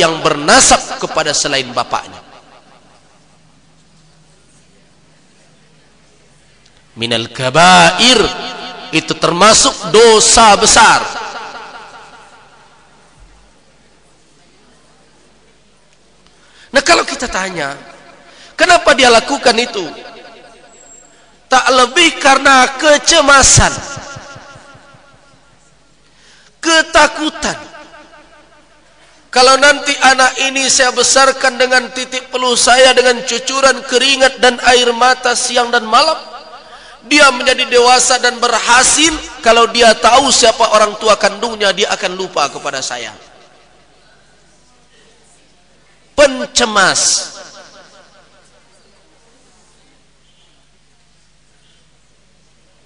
yang bernasab kepada selain bapaknya. Minal kabair, itu termasuk dosa besar. Nah, kalau kita tanya, kenapa dia lakukan itu? Tak lebih karena kecemasan, ketakutan. Kalau nanti anak ini saya besarkan dengan titik peluh saya, dengan cucuran keringat dan air mata siang dan malam, dia menjadi dewasa dan berhasil, kalau dia tahu siapa orang tua kandungnya, dia akan lupa kepada saya. Pencemas.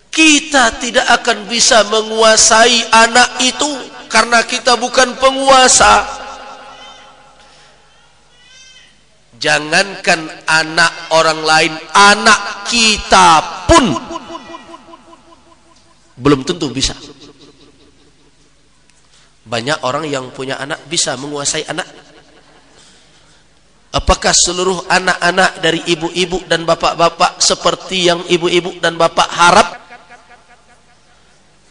Kita tidak akan bisa menguasai anak itu karena kita bukan penguasa. Jangankan anak orang lain, anak kita pun belum tentu bisa. Banyak orang yang punya anak bisa menguasai anak. Apakah seluruh anak-anak dari ibu-ibu dan bapak-bapak seperti yang ibu-ibu dan bapak harap?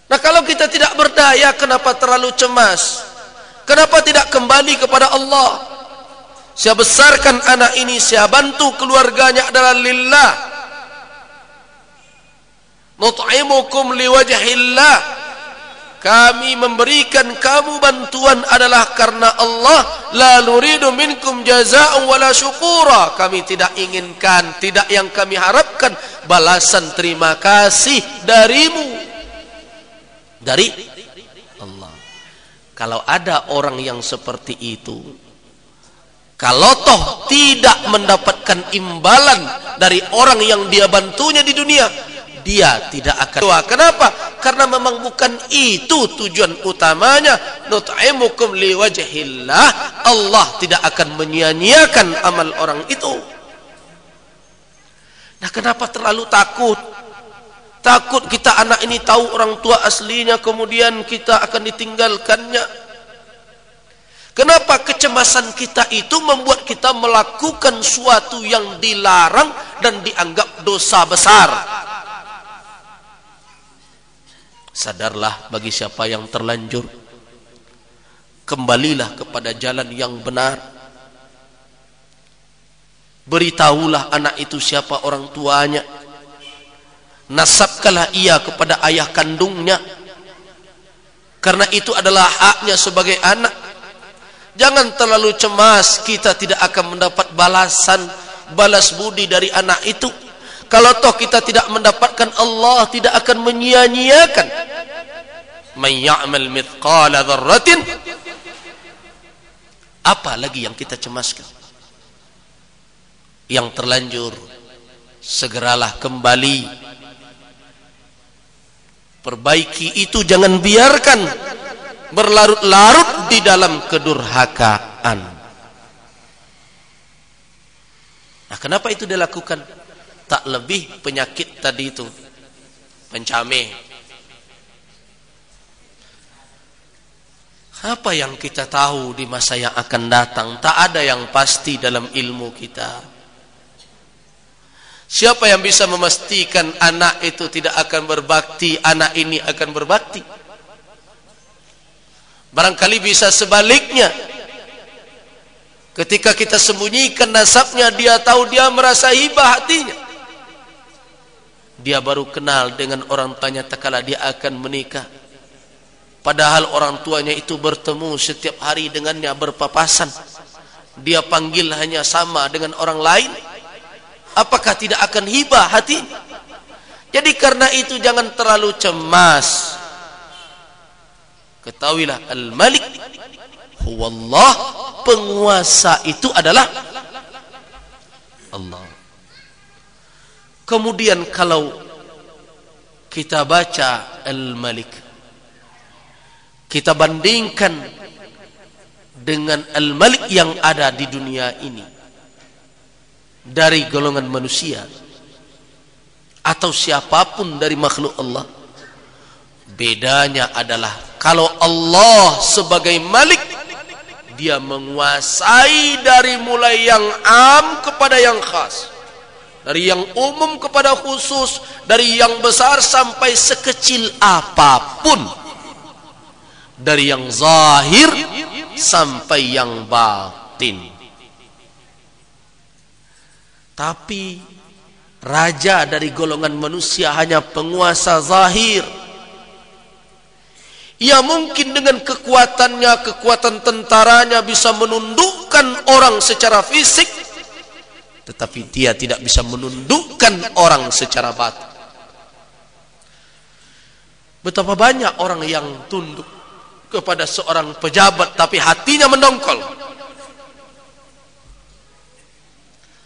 Nah, kalau kita tidak berdaya, kenapa terlalu cemas? Kenapa tidak kembali kepada Allah? Saya besarkan anak ini, saya bantu keluarganya adalah lillah. Nut'imukum liwajhillah. Kami memberikan kamu bantuan adalah karena Allah. La nuridu minkum jazaa'an wala syukura. Kami tidak inginkan, tidak yang kami harapkan balasan terima kasih darimu, dari Allah. Kalau ada orang yang seperti itu, kalau toh tidak mendapatkan imbalan dari orang yang dia bantunya di dunia, dia tidak akan doa. Kenapa? Karena memang bukan itu tujuan utamanya. Nut'imukum liwajhillah. Allah tidak akan menyia-nyiakan amal orang itu. Nah, kenapa terlalu takut? Takut kita anak ini tahu orang tua aslinya, kemudian kita akan ditinggalkannya. Kenapa kecemasan kita itu membuat kita melakukan suatu yang dilarang dan dianggap dosa besar? Sadarlah bagi siapa yang terlanjur, kembalilah kepada jalan yang benar. Beritahulah anak itu siapa orang tuanya. Nasabkanlah ia kepada ayah kandungnya, karena itu adalah haknya sebagai anak. Jangan terlalu cemas, kita tidak akan mendapat balas budi dari anak itu. Kalau toh kita tidak mendapatkan, Allah tidak akan menyia-nyiakan. Man ya'mal mithqala dzarratin. Apa lagi yang kita cemaskan? Yang terlanjur, segeralah kembali. Perbaiki itu, jangan biarkan berlarut-larut di dalam kedurhakaan. Nah, kenapa itu dilakukan? Tak lebih penyakit tadi itu, pencameh. Apa yang kita tahu di masa yang akan datang? Tak ada yang pasti dalam ilmu kita. Siapa yang bisa memastikan anak itu tidak akan berbakti, anak ini akan berbakti? Barangkali bisa sebaliknya. Ketika kita sembunyikan nasabnya, dia tahu, dia merasa hibah hatinya. Dia baru kenal dengan orang tuanya tak kala dia akan menikah. Padahal orang tuanya itu bertemu setiap hari dengannya, berpapasan. Dia panggil hanya sama dengan orang lain. Apakah tidak akan hibah hati? Jadi karena itu jangan terlalu cemas. Ketahuilah, Al-Malik huwallah, penguasa itu adalah Allah. Kemudian kalau kita baca Al-Malik, kita bandingkan dengan Al-Malik yang ada di dunia ini, dari golongan manusia atau siapapun dari makhluk Allah, bedanya adalah kalau Allah sebagai Malik, dia menguasai dari mulai yang am kepada yang khas, dari yang umum kepada khusus, dari yang besar sampai sekecil apapun, dari yang zahir sampai yang batin. Tapi raja dari golongan manusia hanya penguasa zahir. Ia mungkin dengan kekuatannya, kekuatan tentaranya bisa menundukkan orang secara fisik, tetapi dia tidak bisa menundukkan orang secara batin. Betapa banyak orang yang tunduk kepada seorang pejabat tapi hatinya mendongkol.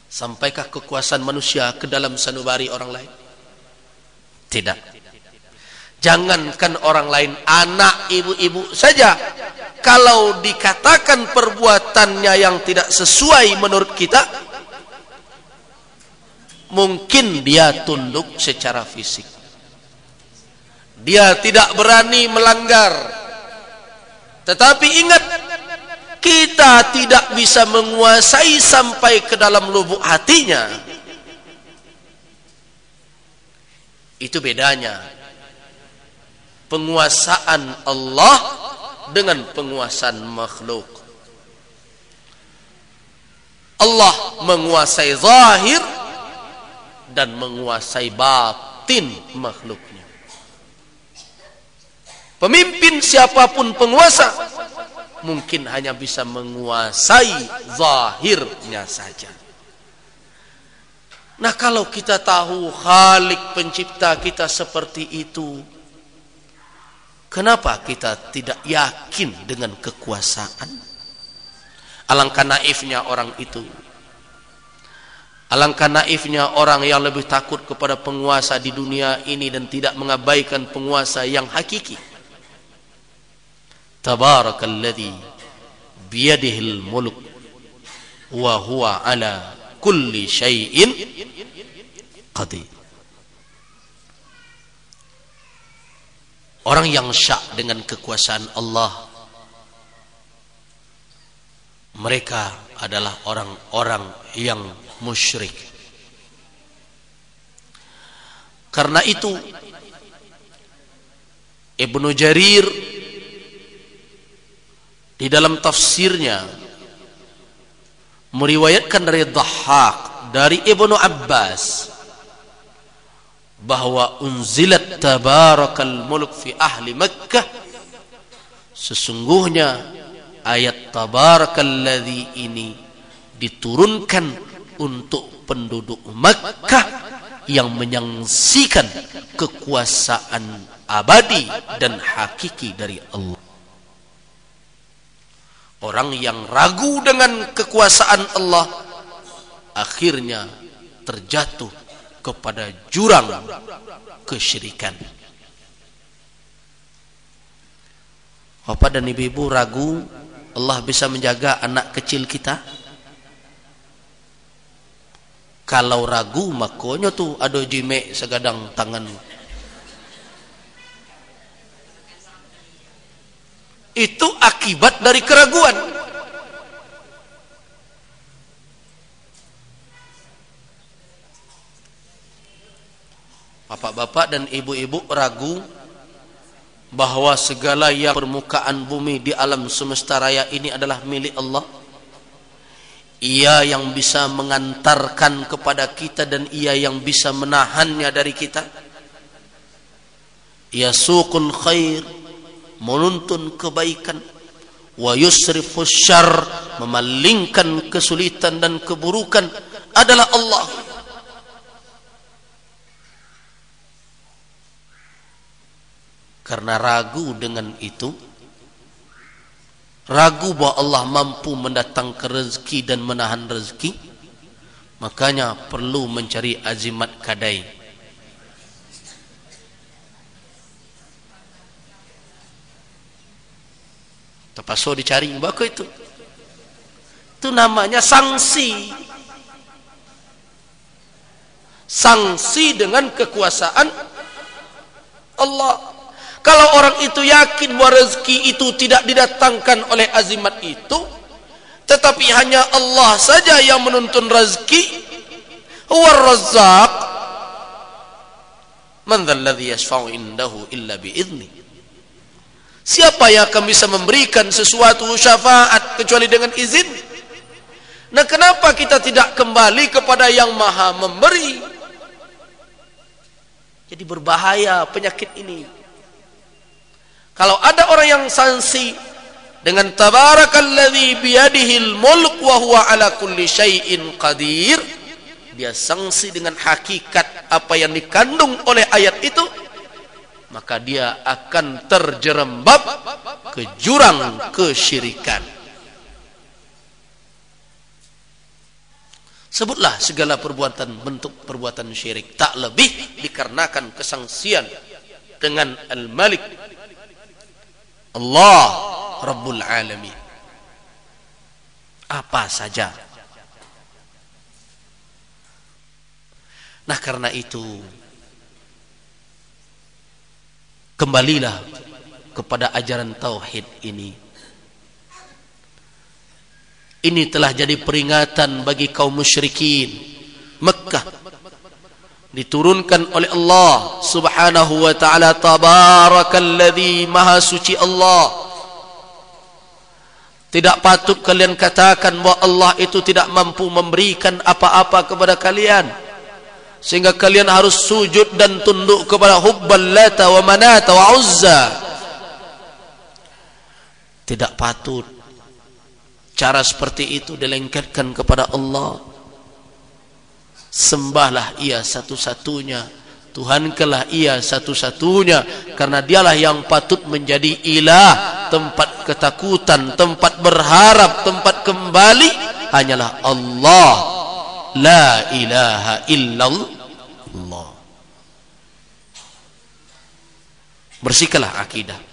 Sampaikah kekuasaan manusia ke dalam sanubari orang lain? Tidak. Jangankan orang lain, anak ibu-ibu saja, kalau dikatakan perbuatannya yang tidak sesuai menurut kita, mungkin dia tunduk secara fisik. Dia tidak berani melanggar. Tetapi ingat, kita tidak bisa menguasai sampai ke dalam lubuk hatinya. Itu bedanya penguasaan Allah dengan penguasaan makhluk. Allah menguasai zahir dan menguasai batin makhluknya. Pemimpin siapapun penguasa mungkin hanya bisa menguasai zahirnya saja. Nah, kalau kita tahu Khalik pencipta kita seperti itu, kenapa kita tidak yakin dengan kekuasaan? Alangkah naifnya orang itu. Alangkah naifnya orang yang lebih takut kepada penguasa di dunia ini dan tidak mengabaikan penguasa yang hakiki. Tabarakalladzi biyadihil mulk wa huwa ala kulli syai'in qadir. Orang yang syak dengan kekuasaan Allah, mereka adalah orang-orang yang musyrik. Karena itu Ibnu Jarir di dalam tafsirnya meriwayatkan dari Dhahhak dari Ibnu Abbas bahwa unzilat tabarakal mulk fi ahli Makkah, sesungguhnya ayat tabarakalladzi ini diturunkan untuk penduduk Makkah yang menyaksikan kekuasaan abadi dan hakiki dari Allah. Orang yang ragu dengan kekuasaan Allah akhirnya terjatuh kepada jurang kesyirikan. Bapak dan ibu-ibu ragu Allah bisa menjaga anak kecil kita? Kalau ragu, makanya tuh ada jime segadang tangan. Itu akibat dari keraguan. Bapak-bapak dan ibu-ibu ragu bahwa segala yang permukaan bumi di alam semesta raya ini adalah milik Allah. Ia yang bisa mengantarkan kepada kita dan ia yang bisa menahannya dari kita. Yasuqul khair, menuntun kebaikan, wa yusrifus syarr, memalingkan kesulitan dan keburukan adalah Allah. Karena ragu dengan itu, ragu bahwa Allah mampu mendatangkan rezeki dan menahan rezeki, makanya perlu mencari azimat kadai. Terpaksa dicari, bako itu namanya sanksi. Sanksi dengan kekuasaan Allah. Kalau orang itu yakin bahwa rezeki itu tidak didatangkan oleh azimat itu, tetapi hanya Allah saja yang menuntun rezeki. Huwar Razzaq, man dzal ladzi yashfa'u indahu illa bi'idznih. Siapa yang akan bisa memberikan sesuatu syafaat kecuali dengan izin? Nah, kenapa kita tidak kembali kepada yang Maha Memberi? Jadi berbahaya penyakit ini. Kalau ada orang yang sanksi dengan tabarakalladzi biyadihil mulk wa huwa ala kulli syai'in qadir, dia sanksi dengan hakikat apa yang dikandung oleh ayat itu, maka dia akan terjerembab ke jurang kesyirikan. Sebutlah segala perbuatan, bentuk perbuatan syirik, tak lebih dikarenakan kesangsian dengan Al-Malik, Allah Rabbul Alamin. Apa saja. Nah, karena itu kembalilah kepada ajaran tauhid ini. Ini telah jadi peringatan bagi kaum musyrikin Mekah. Diturunkan oleh Allah Subhanahu wa ta'ala, tabarakalladzi, maha suci Allah. Tidak patut kalian katakan bahwa Allah itu tidak mampu memberikan apa-apa kepada kalian, sehingga kalian harus sujud dan tunduk kepada Hubbal Lata wa Manata wa Uzza. Tidak patut. Cara seperti itu dilengketkan kepada Allah. Sembahlah Ia satu-satunya, Tuhankanlah Ia satu-satunya, karena Dialah yang patut menjadi ilah, tempat ketakutan, tempat berharap, tempat kembali hanyalah Allah. La ilaha illallah. Bersihkanlah akidah.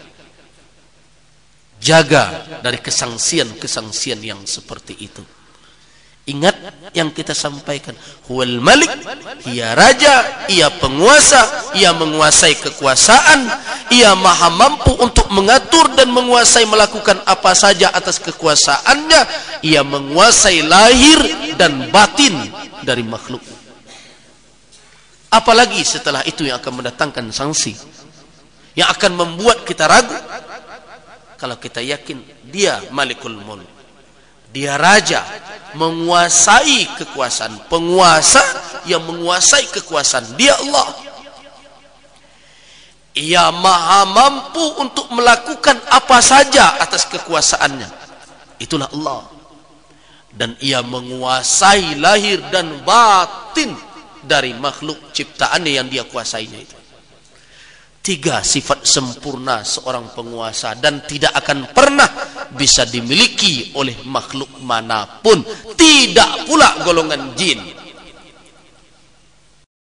Jaga dari kesangsian-kesangsian yang seperti itu. Ingat yang kita sampaikan, Huwal Malik, Ia raja, Ia penguasa, Ia menguasai kekuasaan, Ia maha mampu untuk mengatur dan menguasai melakukan apa saja atas kekuasaannya. Ia menguasai lahir dan batin dari makhluk. Apalagi setelah itu yang akan mendatangkan sanksi, yang akan membuat kita ragu. Kalau kita yakin Dia Malikul Mulk, Dia raja, menguasai kekuasaan, penguasa yang menguasai kekuasaan, Dia Allah. Ia maha mampu untuk melakukan apa saja atas kekuasaannya, itulah Allah. Dan Ia menguasai lahir dan batin dari makhluk ciptaannya yang Dia kuasainya itu. 3 sifat sempurna seorang penguasa, dan tidak akan pernah bisa dimiliki oleh makhluk manapun, tidak pula golongan jin.